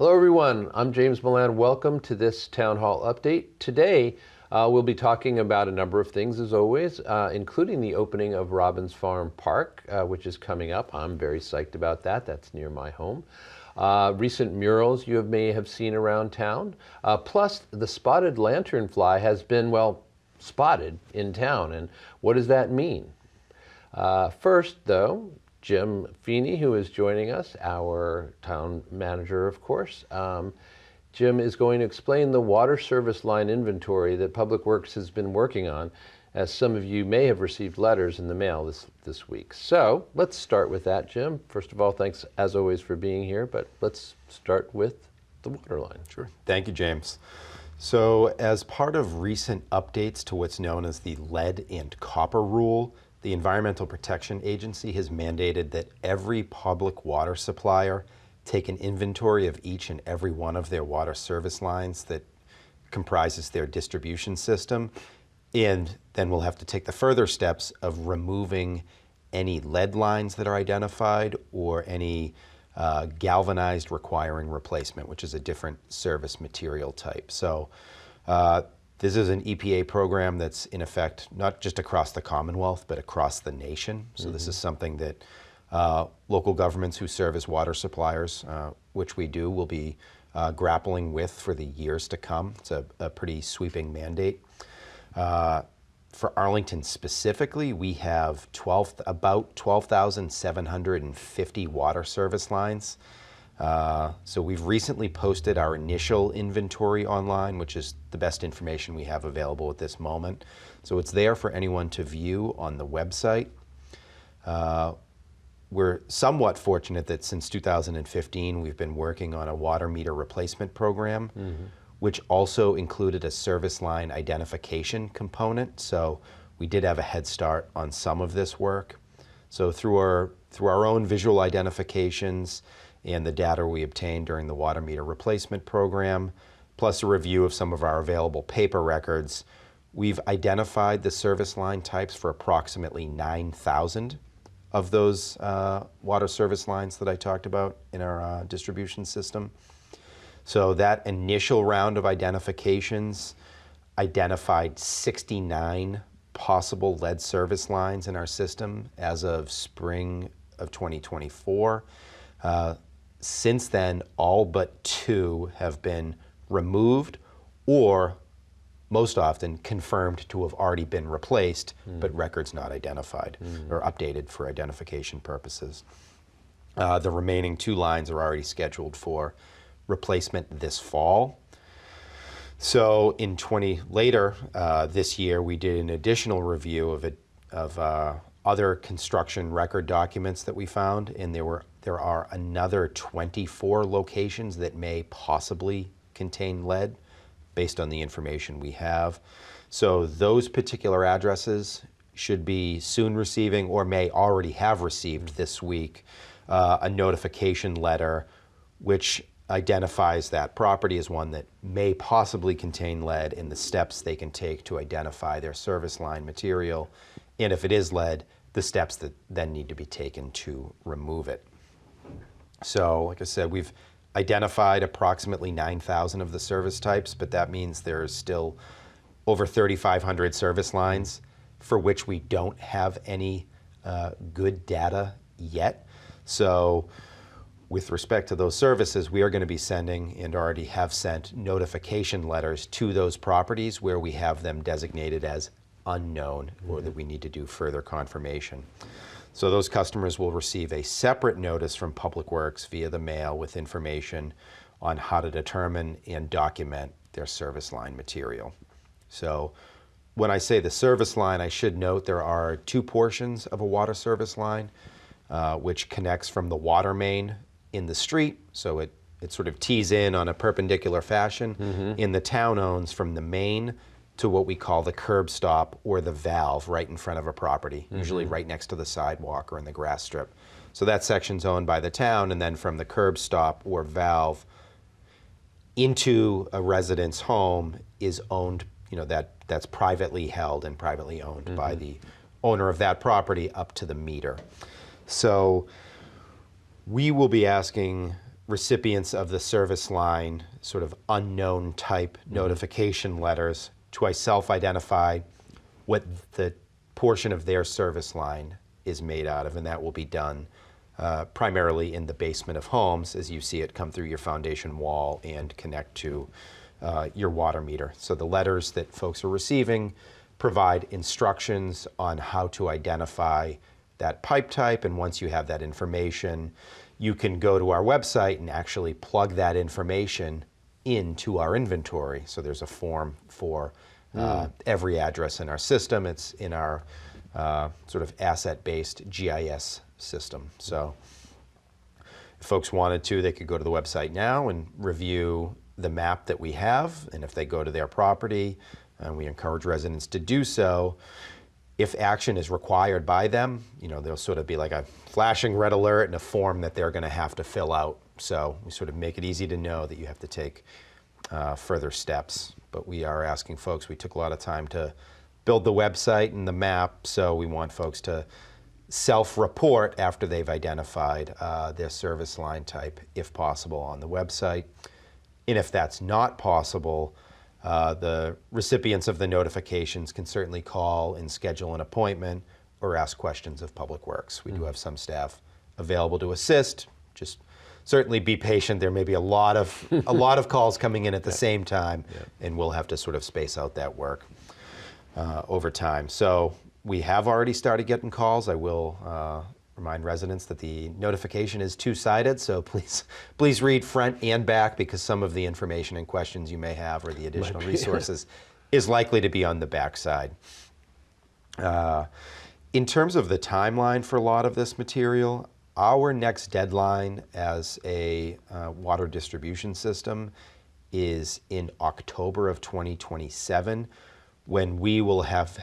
Hello everyone, I'm James Milan. Welcome to this Town Hall update. Today we'll be talking about a number of things as always, including the opening of Robbins Farm Park, which is coming up. I'm very psyched about that. That's near my home. Recent murals you may have seen around town. Plus the spotted lanternfly has been, well, spotted in town. And what does that mean? First though, Jim Feeney, who is joining us, our town manager, of course. Jim is going to explain the water service line inventory that Public Works has been working on, as some of you may have received letters in the mail this week. So let's start with that, Jim. First of all, thanks as always for being here, but let's start with the water line. Sure. Thank you, James. So as part of recent updates to what's known as the lead and copper rule, the Environmental Protection Agency has mandated that every public water supplier take an inventory of each and every one of their water service lines that comprises their distribution system. And then we'll have to take the further steps of removing any lead lines that are identified or any galvanized requiring replacement, which is a different service material type. So this is an EPA program that's in effect not just across the Commonwealth, but across the nation. So this is something that local governments who serve as water suppliers, which we do, will be grappling with for the years to come. It's a pretty sweeping mandate. For Arlington specifically, we have about 12,750 water service lines. So we've recently posted our initial inventory online, which is the best information we have available at this moment. So it's there for anyone to view on the website. We're somewhat fortunate that since 2015, we've been working on a water meter replacement program, which also included a service line identification component. So we did have a head start on some of this work. So through our own visual identifications and the data we obtained during the water meter replacement program, plus a review of some of our available paper records, we've identified the service line types for approximately 9,000 of those water service lines that I talked about in our distribution system. So that initial round of identifications identified 69 possible lead service lines in our system as of spring of 2024. Since then, all but 2 have been removed or most often confirmed to have already been replaced, but records not identified or updated for identification purposes. The remaining 2 lines are already scheduled for replacement this fall. So later this year, we did an additional review of other construction record documents that we found, and there are another 24 locations that may possibly contain lead based on the information we have. So those particular addresses should be soon receiving, or may already have received this week, a notification letter which identifies that property as one that may possibly contain lead and the steps they can take to identify their service line material. And if it is lead, the steps that then need to be taken to remove it. So, like I said, we've identified approximately 9,000 of the service types, but that means there's still over 3,500 service lines for which we don't have any good data yet. So with respect to those services, we are going to be sending, and already have sent, notification letters to those properties where we have them designated as unknown, or that we need to do further confirmation. So those customers will receive a separate notice from Public Works via the mail with information on how to determine and document their service line material. So when I say the service line, I should note there are 2 portions of a water service line, which connects from the water main in the street, so it sort of tees in on a perpendicular fashion, and the town owns from the main to what we call the curb stop or the valve right in front of a property, usually right next to the sidewalk or in the grass strip. So that section's owned by the town, and then from the curb stop or valve into a resident's home is owned, that's privately held and privately owned by the owner of that property up to the meter. So we will be asking recipients of the service line sort of unknown type notification letters to self-identify what the portion of their service line is made out of, and that will be done primarily in the basement of homes as you see it come through your foundation wall and connect to your water meter. So the letters that folks are receiving provide instructions on how to identify that pipe type, and once you have that information, you can go to our website and actually plug that information into our inventory. So there's a form for every address in our system. It's in our sort of asset-based GIS system. So if folks wanted to, they could go to the website now and review the map that we have, and if they go to their property, and we encourage residents to do so, if action is required by them, you know, there'll sort of be like a flashing red alert and a form that they're going to have to fill out. So we sort of make it easy to know that you have to take further steps. But we are asking folks, we took a lot of time to build the website and the map, so we want folks to self-report after they've identified their service line type, if possible, on the website. And if that's not possible, the recipients of the notifications can certainly call and schedule an appointment or ask questions of Public Works. We do have some staff available to assist. Just certainly be patient. There may be a lot of calls coming in at the same time, and we'll have to sort of space out that work over time. So we have already started getting calls. I will remind residents that the notification is two-sided, so please read front and back, because some of the information and questions you may have or the additional resources is likely to be on the back side. In terms of the timeline for a lot of this material, our next deadline as a water distribution system is in October of 2027, when we will have to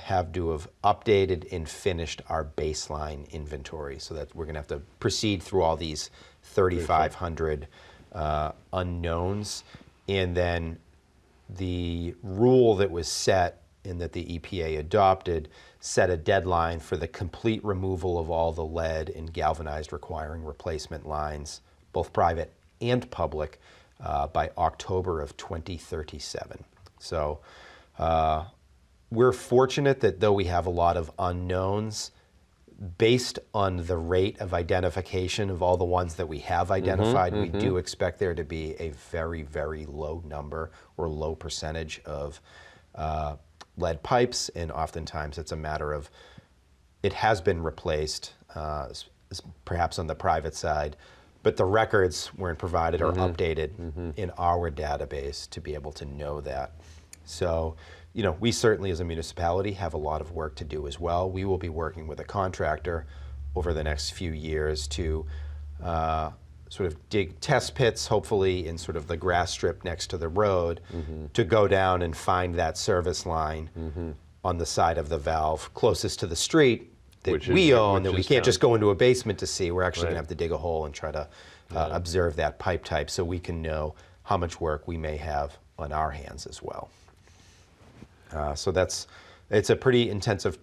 have updated and finished our baseline inventory. So that we're gonna have to proceed through all these 3,500 unknowns. And then the rule that was set and that the EPA adopted set a deadline for the complete removal of all the lead and galvanized requiring replacement lines, both private and public, by October of 2037. So we're fortunate that though we have a lot of unknowns, based on the rate of identification of all the ones that we have identified, we do expect there to be a very, very low number or low percentage of lead pipes, and oftentimes it's a matter of it has been replaced, perhaps on the private side, but the records weren't provided or updated in our database to be able to know that. So, you know, we certainly as a municipality have a lot of work to do as well. We will be working with a contractor over the next few years to sort of dig test pits, hopefully in sort of the grass strip next to the road, to go down and find that service line on the side of the valve closest to the street that we own, that we can't just go into a basement to see. We're actually gonna have to dig a hole and try to observe that pipe type so we can know how much work we may have on our hands as well. So it's a pretty intensive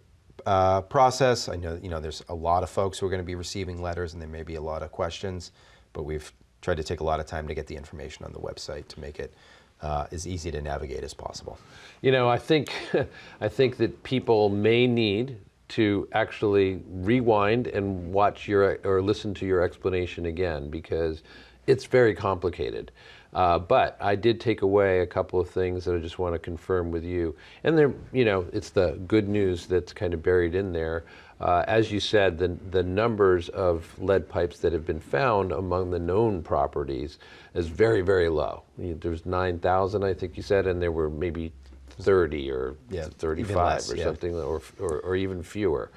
process. I know, you know, there's a lot of folks who are going to be receiving letters, and there may be a lot of questions, but we've tried to take a lot of time to get the information on the website to make it as easy to navigate as possible. You know, I think that people may need to actually rewind and watch or listen to your explanation again, because it's very complicated. But I did take away a couple of things that I just want to confirm with you. And there, you know, it's the good news that's kind of buried in there. As you said, the numbers of lead pipes that have been found among the known properties is very, very low. There's 9,000, I think you said, and there were maybe 30 or 35 less, or something, or even fewer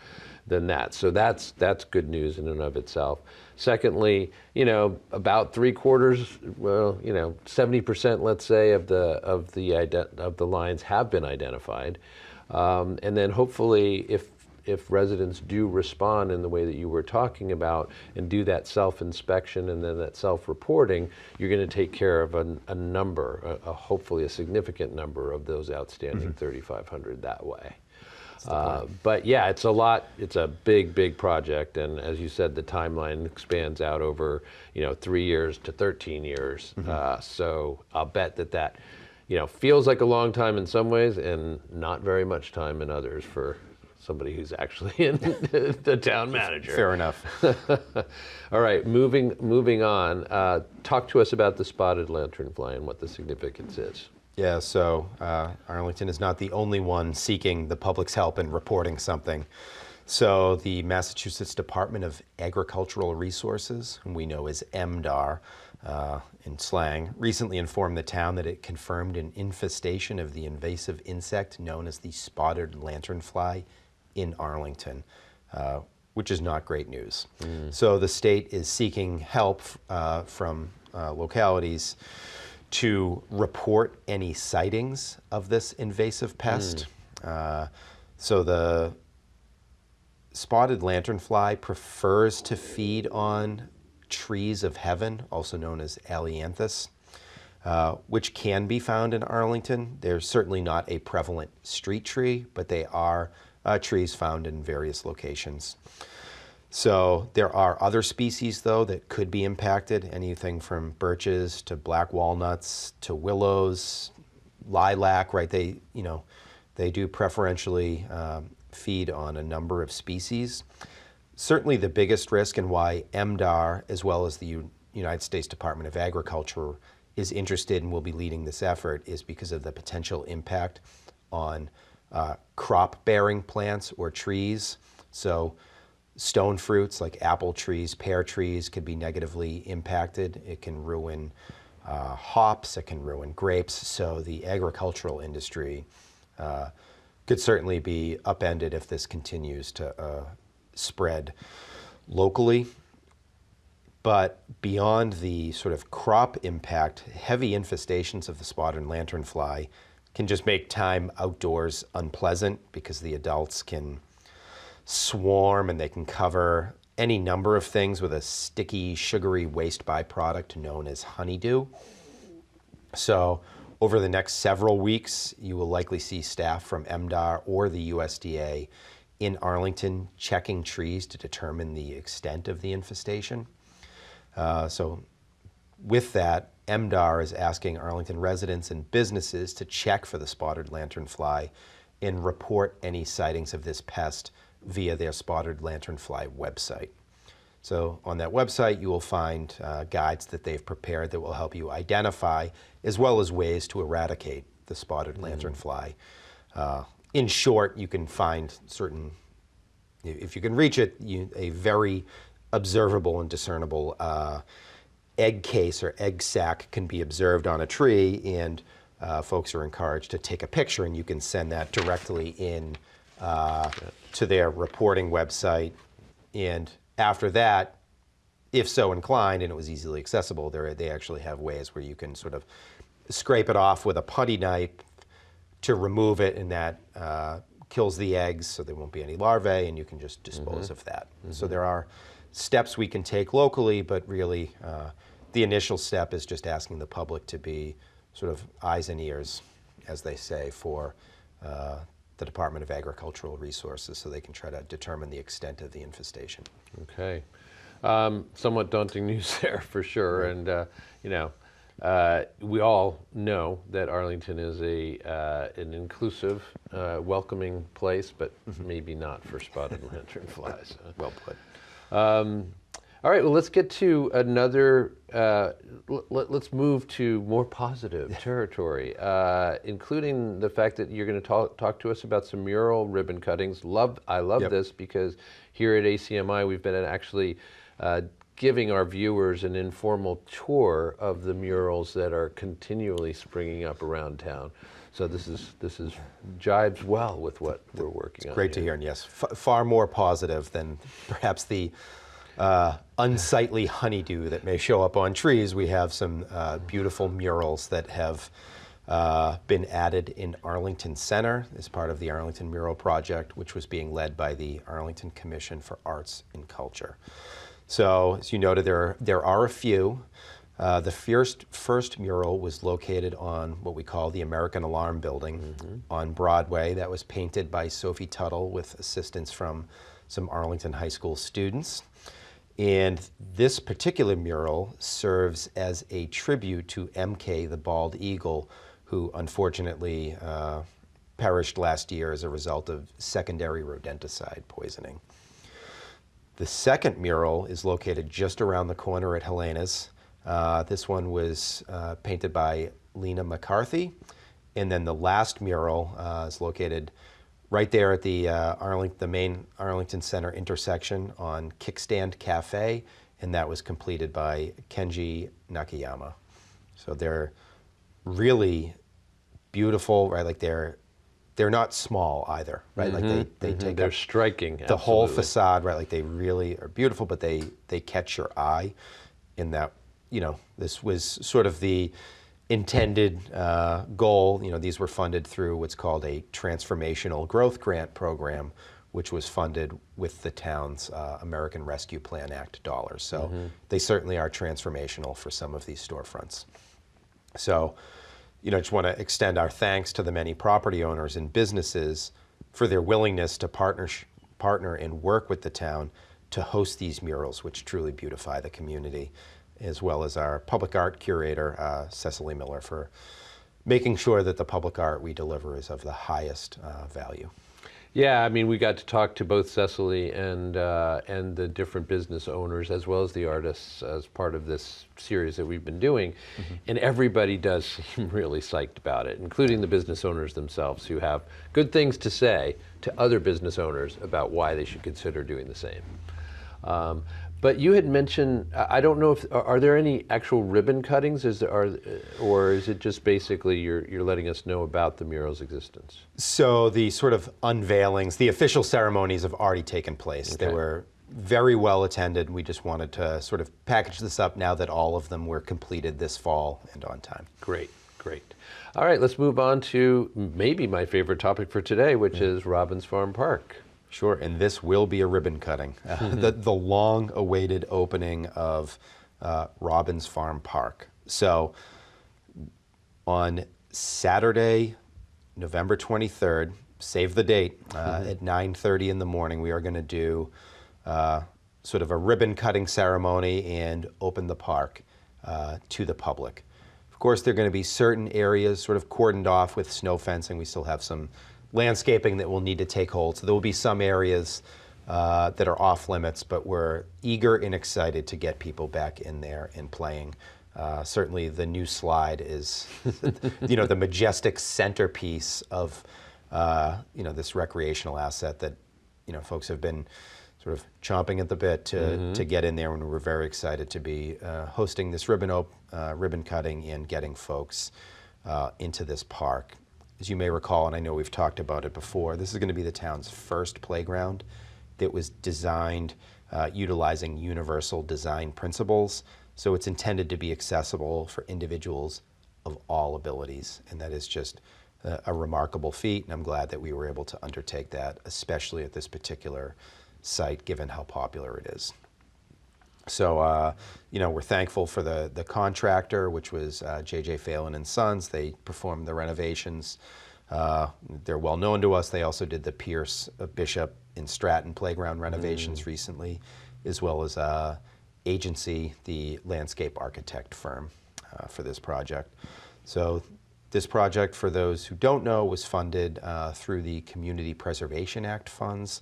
than that. So that's good news in and of itself. Secondly, you know, about 3/4, well, you know, 70%, let's say, of the lines have been identified, and then hopefully, if residents do respond in the way that you were talking about and do that self-inspection and then that self-reporting, you're going to take care of a number, hopefully a significant number of those outstanding 3,500 that way. But yeah, it's a lot. It's a big project, and as you said, the timeline expands out over 3 years to 13 years. So I'll bet that feels like a long time in some ways, and not very much time in others for somebody who's actually in the town manager. Fair enough. All right, moving on. Talk to us about the spotted lanternfly and what the significance is. Yeah, so Arlington is not the only one seeking the public's help in reporting something. So the Massachusetts Department of Agricultural Resources, whom we know as MDAR in slang, recently informed the town that it confirmed an infestation of the invasive insect known as the spotted lanternfly in Arlington, which is not great news. So the state is seeking help from localities to report any sightings of this invasive pest. So the spotted lanternfly prefers to feed on trees of heaven, also known as ailanthus, which can be found in Arlington. They're certainly not a prevalent street tree, but they are trees found in various locations. So there are other species, though, that could be impacted, anything from birches to black walnuts to willows, lilac, right? They do preferentially feed on a number of species. Certainly the biggest risk, and why MDAR, as well as the United States Department of Agriculture, is interested and will be leading this effort, is because of the potential impact on crop-bearing plants or trees. So stone fruits like apple trees, pear trees could be negatively impacted. It can ruin hops, it can ruin grapes. So the agricultural industry could certainly be upended if this continues to spread locally. But beyond the sort of crop impact, heavy infestations of the spotted lanternfly can just make time outdoors unpleasant, because the adults can swarm and they can cover any number of things with a sticky, sugary waste byproduct known as honeydew. So over the next several weeks, you will likely see staff from MDAR or the USDA in Arlington checking trees to determine the extent of the infestation. So with that, MDAR is asking Arlington residents and businesses to check for the spotted lanternfly and report any sightings of this pest via their spotted lanternfly website. So on that website, you will find guides that they've prepared that will help you identify, as well as ways to eradicate the spotted lanternfly. In short, you can find certain, if you can reach it, a very observable and discernible egg case or egg sac can be observed on a tree, and folks are encouraged to take a picture, and you can send that directly in to their reporting website. And after that, if so inclined, and it was easily accessible, they actually have ways where you can sort of scrape it off with a putty knife to remove it, and that kills the eggs, so there won't be any larvae, and you can just dispose of that. So there are steps we can take locally, but really the initial step is just asking the public to be sort of eyes and ears, as they say, for the Department of Agricultural Resources, so they can try to determine the extent of the infestation. Okay. Somewhat daunting news there for sure. Right. And we all know that Arlington is an inclusive, welcoming place, but maybe not for spotted lanternflies. Well put. All right, well, let's get to another, let's move to more positive territory, including the fact that you're going to talk to us about some mural ribbon cuttings. I love this, because here at ACMi, we've been actually giving our viewers an informal tour of the murals that are continually springing up around town. So this is jives well with what we're working on. Great to hear, and yes, far more positive than perhaps the unsightly honeydew that may show up on trees. We have some beautiful murals that have been added in Arlington Center as part of the Arlington Mural Project, which was being led by the Arlington Commission for Arts and Culture. So, as you noted, there are a few. The first mural was located on what we call the American Alarm Building on Broadway. That was painted by Sophie Tuttle with assistance from some Arlington High School students. And this particular mural serves as a tribute to MK, the bald eagle, who unfortunately perished last year as a result of secondary rodenticide poisoning. The second mural is located just around the corner at Helena's. This one was painted by Lena McCarthy. And then the last mural is located right there at the main Arlington Center intersection on Kickstand Cafe, and that was completed by Kenji Nakayama. So they're really beautiful, right? Like they're not small either, right? Like they take they're striking. The whole facade, right? Like they really are beautiful, but they catch your eye in that, this was sort of the intended goal. These were funded through what's called a Transformational Growth Grant Program, which was funded with the town's American Rescue Plan Act dollars. So they certainly are transformational for some of these storefronts. So, just want to extend our thanks to the many property owners and businesses for their willingness to partner and work with the town to host these murals, which truly beautify the community, as well as our public art curator, Cecily Miller, for making sure that the public art we deliver is of the highest value. Yeah, I mean, we got to talk to both Cecily and the different business owners as well as the artists as part of this series that we've been doing, and everybody does seem really psyched about it, including the business owners themselves, who have good things to say to other business owners about why they should consider doing the same. But you had mentioned, I don't know if, are there any actual ribbon cuttings? Or is it just basically you're letting us know about the mural's existence? So the sort of unveilings, the official ceremonies have already taken place. Okay. They were very well attended. We just wanted to sort of package this up now that all of them were completed this fall and on time. Great, great. All right, let's move on to maybe my favorite topic for today, which is Robbins Farm Park. Sure, and this will be a ribbon cutting. The long-awaited opening of Robbins Farm Park. So on Saturday, November 23rd, save the date, at 9:30 in the morning, we are going to do sort of a ribbon cutting ceremony and open the park to the public. Of course, there are going to be certain areas sort of cordoned off with snow fencing. We still have some landscaping that will need to take hold. So there will be some areas that are off limits, but we're eager and excited to get people back in there and playing. Certainly the new slide is, the majestic centerpiece of, this recreational asset that, folks have been sort of chomping at the bit to get in there, and we're very excited to be hosting this ribbon cutting and getting folks into this park. As you may recall, and I know we've talked about it before, this is going to be the town's first playground that was designed utilizing universal design principles. So it's intended to be accessible for individuals of all abilities. And that is just a remarkable feat. And I'm glad that we were able to undertake that, especially at this particular site, given how popular it is. So, we're thankful for the contractor, which was J.J. Phelan and Sons. They performed the renovations. They're well known to us. They also did the Pierce, Bishop, and Stratton playground renovations recently, as well as Agency, the landscape architect firm for this project. So this project, for those who don't know, was funded through the Community Preservation Act funds,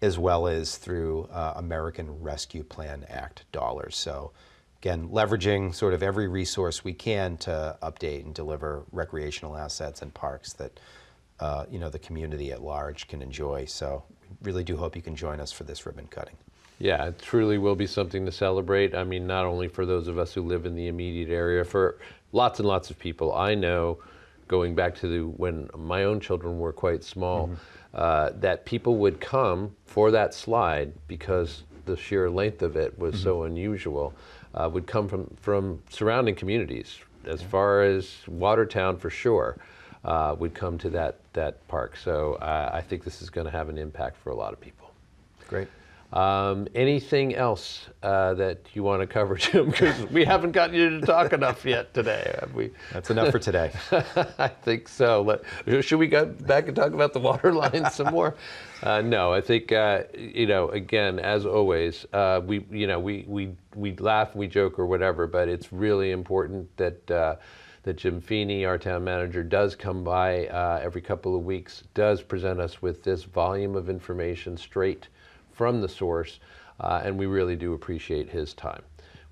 as well as through American Rescue Plan Act dollars. So again, leveraging sort of every resource we can to update and deliver recreational assets and parks that the community at large can enjoy. So we really do hope you can join us for this ribbon cutting. Yeah, it truly will be something to celebrate. I mean, not only for those of us who live in the immediate area, for lots and lots of people. I know, going back to when my own children were quite small, that people would come for that slide because the sheer length of it was so unusual, would come from surrounding communities, as far as Watertown for sure, would come to that park. So I think this is going to have an impact for a lot of people. Great. Anything else that you want to cover, Jim? Because we haven't gotten you to talk enough yet today, have we? That's enough for today. I think so. Should we go back and talk about the water line some more? No, I think again, as always, we laugh, we joke, or whatever, but it's really important that Jim Feeney, our town manager, does come by every couple of weeks, does present us with this volume of information straight from the source, and we really do appreciate his time.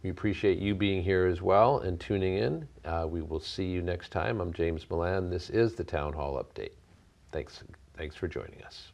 We appreciate you being here as well and tuning in. We will see you next time. I'm James Milan. This is the Town Hall Update. Thanks for joining us.